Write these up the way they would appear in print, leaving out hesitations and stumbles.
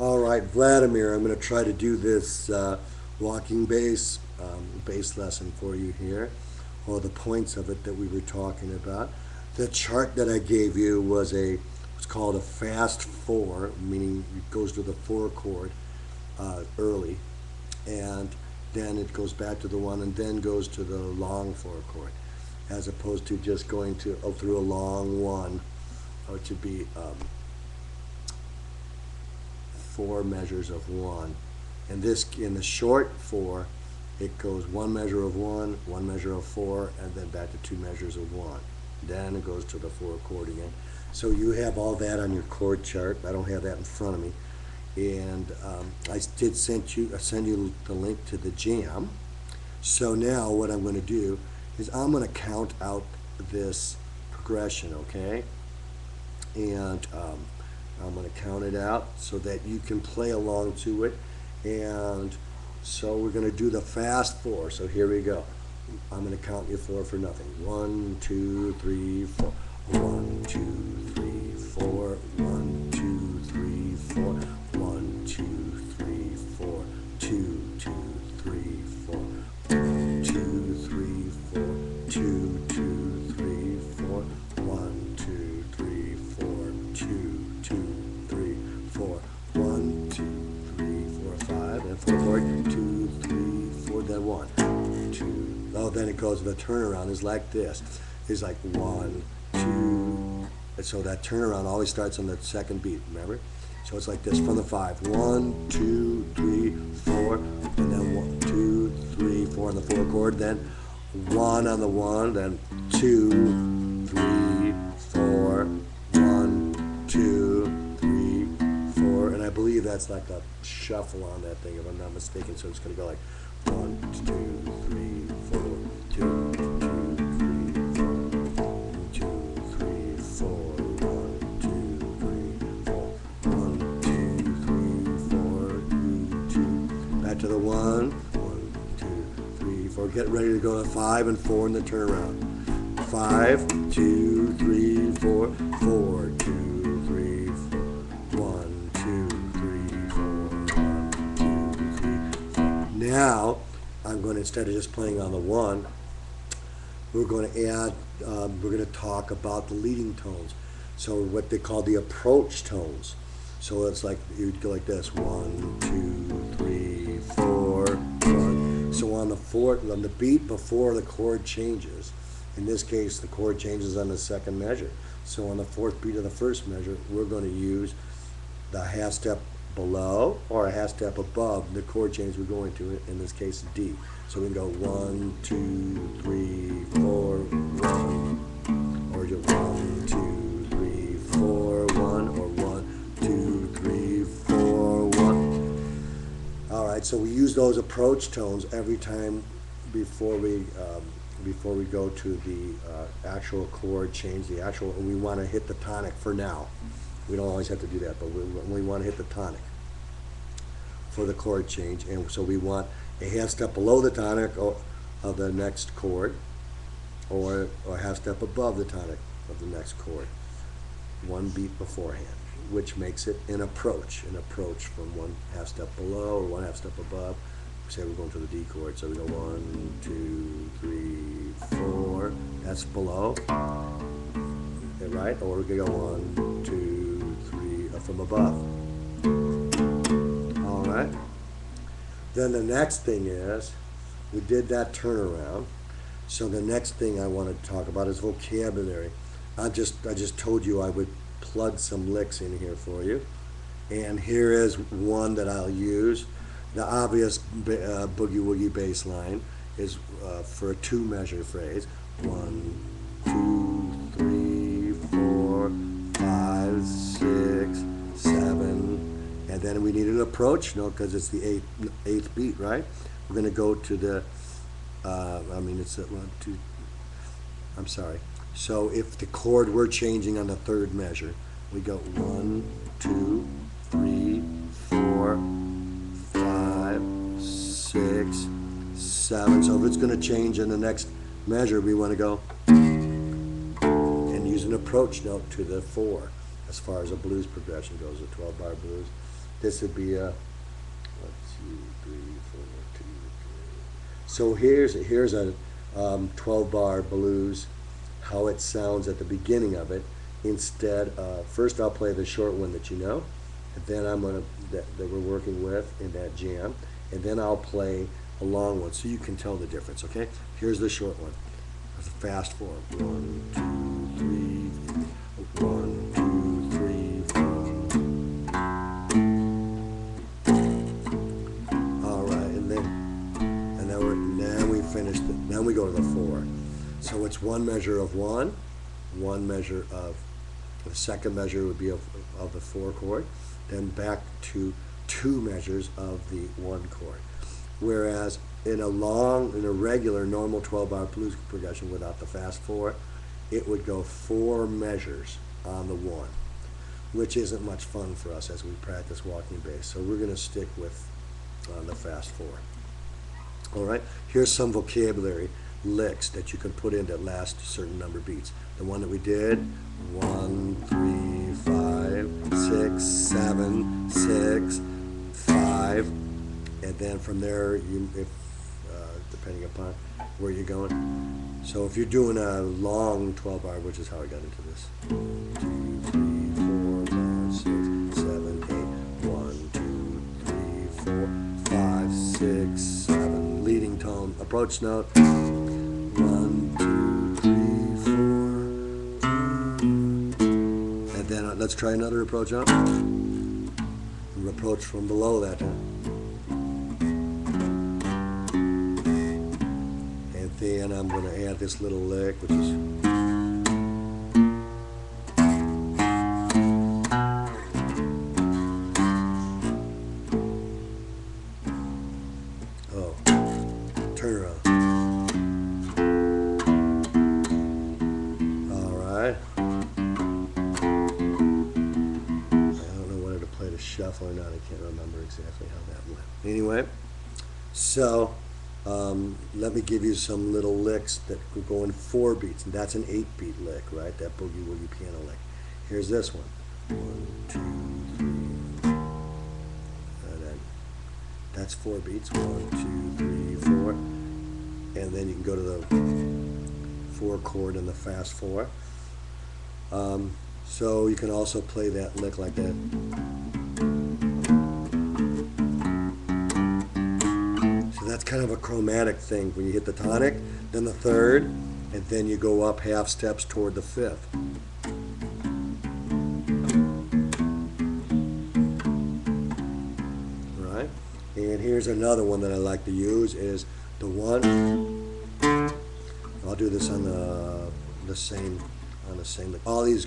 All right, Vladimir, I'm going to try to do this walking bass lesson for you here, or the points of it that we were talking about. The chart that I gave you was what's called a fast four, meaning it goes to the four chord early, and then it goes back to the one, and then goes to the long four chord, as opposed to just going through a long one, which would be four measures of one. In the short four, it goes one measure of one measure of four, and then back to two measures of one. Then it goes to the four chord again. So you have all that on your chord chart. I don't have that in front of me. And I did send you the link to the jam. So now what I'm going to do is I'm going to count out this progression, okay? And I'm going to count it out so that you can play along to it. And so we're going to do the fast four. So here we go. I'm going to count you four for nothing. 1, 2, 3, 4. 1, 2, 3, 4. 1, 2, 3, 4. 1, 2, 3, 4. 2, 2, 3, 4. 2, 3, 4. 2, 2, 3, 4. 1, 2, 3, 4. 2, 2, 3, 4. 1, 2, 3, 4, 5. And 4, 4. 2, 3, 4. Then 1, 2. Oh, then it goes. The turnaround is like this. It's like 1, 2. And so that turnaround always starts on the second beat. Remember? So it's like this from the 5. 1, 2, 3, 4, and then 1, 2, 3, 4 on the 4 chord. Then 1 on the 1. Then 2, 3, 4. 1, 2, 3, 4, and I believe that's like a shuffle on that thing, if I'm not mistaken. So it's going to go like 1, 2, 3, 4, 2, 2, 3, 4, 1, 2, 3, 4, 1, 2, 3, 4, 2, 2. Back to the 1, 1, 2, 3, 4. Get ready to go to 5 and 4 in the turnaround. 5, 2, 3, 4, 4, 2, 3, 4, 1, 2, 3, 4, 1, 2, 3, 4. Now, I'm going to, instead of just playing on the 1, we're going to add, we're going to talk about the leading tones. So what they call the approach tones. So it's like, you'd go like this, 1, 2, 3, 4, 1. So on the beat before the chord changes, in this case, the chord changes on the second measure. So on the fourth beat of the first measure, we're going to use the half step below or a half step above the chord change we're going to, in this case, D. So we can go 1, 2, 3, 4, 1, or just 1, 2, 3, 4, 1, or 1, 2, 3, 4, 1. All right, so we use those approach tones every time before we go to the actual chord change, we want to hit the tonic for now. We don't always have to do that, but we want to hit the tonic for the chord change. And so we want a half step below the tonic of the next chord, or a half step above the tonic of the next chord, one beat beforehand, which makes it an approach from one half step below or one half step above. Say we're going to the D chord, so we go 1, 2, 3, 4. That's below, right? Or we can go 1, 2, 3 from above. All right. Then the next thing is, we did that turnaround. So the next thing I want to talk about is vocabulary. I just told you I would plug some licks in here for you, and here is one that I'll use. The obvious boogie woogie bass line is for a 2 measure phrase. 1, 2, 3, 4, 5, 6, 7, and then we need an approach note because it's the eighth beat, right? We're going to go to the. It's a 1, 2. I'm sorry. So if the chord we're changing on the third measure, we go 1, 2, 3, 4. 5, 6, 7. So if it's going to change in the next measure, we want to go and use an approach note to the 4 as far as a blues progression goes, a 12-bar blues. This would be a 1, 2, 3, 4, 2, 3. So here's a 12-bar blues, how it sounds at the beginning of it. Instead, first I'll play the short one that you know, and then that we're working with in that jam, and then I'll play a long one so you can tell the difference. Okay, here's the short one. It's a fast form. 1, 2, 3, 1, 2, 3, 4. All right, and then we finished it. Then we go to the 4. So it's one measure of 1, one measure of the second measure would be of the 4 chord, then back to 2 measures of the 1 chord. Whereas in a regular normal 12-bar blues progression without the fast 4, it would go 4 measures on the 1, which isn't much fun for us as we practice walking bass. So we're going to stick with the fast 4. All right, here's some vocabulary licks that you can put in that last a certain number of beats. The one that we did, 1, 3, 5, 6, 7, 6, 5, and then from there, depending upon where you're going. So if you're doing a long 12-bar, which is how I got into this, 1, 2, 3, 4, 5, 6, 7, 8, 1, 2, 3, 4, 5, 6, 7, leading tone, approach note, 1, 2, 3, 4, and then let's try another approach up, approach from below that time. Then I'm going to add this little lick, which is turn around. All right. I don't know whether to play the shuffle or not. I can't remember exactly how that went. Anyway, so let me give you some little licks that could go in 4 beats, and that's an 8-beat lick, right? That boogie woogie piano lick. Here's this one. 1, 2, 3, and then that's 4 beats. 1, 2, 3, 4, and then you can go to the 4 chord in the fast 4. So you can also play that lick like that. That's kind of a chromatic thing. When you hit the tonic, then the 3rd, and then you go up half steps toward the 5th. Right? And here's another one that I like to use is the 1. I'll do this on the same. All these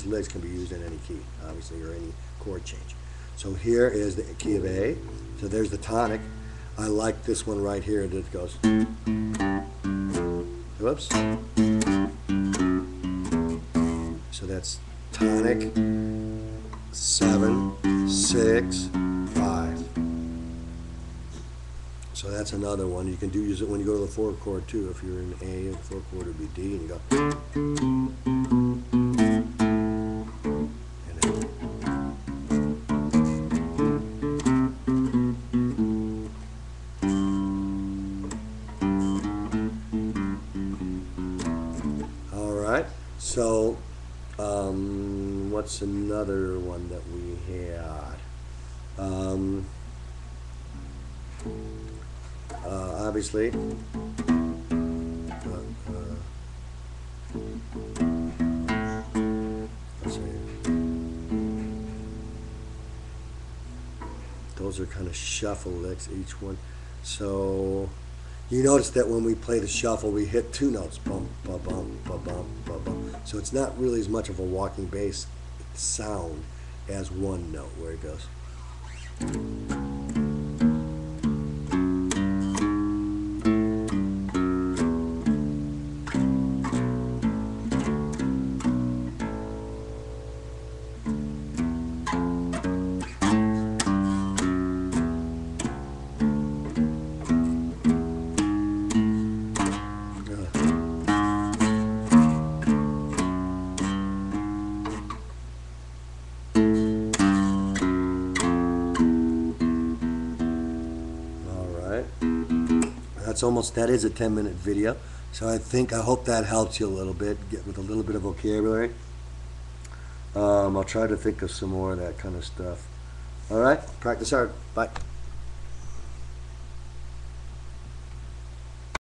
licks can be used in any key, obviously, or any chord change. So here is the key of A. So there's the tonic. I like this one right here that goes, whoops. So that's tonic, 7, 6, 5. So that's another one. You can use it when you go to the 4 chord too. If you're in A, the 4 chord would be D, and you go. So, what's another one that we had? Obviously, let's see. Those are kind of shuffle licks, each one. So, you notice that when we play the shuffle, we hit 2 notes, bump, ba bump, ba bump, ba bump. So it's not really as much of a walking bass sound as 1 note where it goes. that is a 10-minute video. So I hope that helps you a little bit, get with a little bit of vocabulary. I'll try to think of some more of that kind of stuff. All right, practice hard. Bye.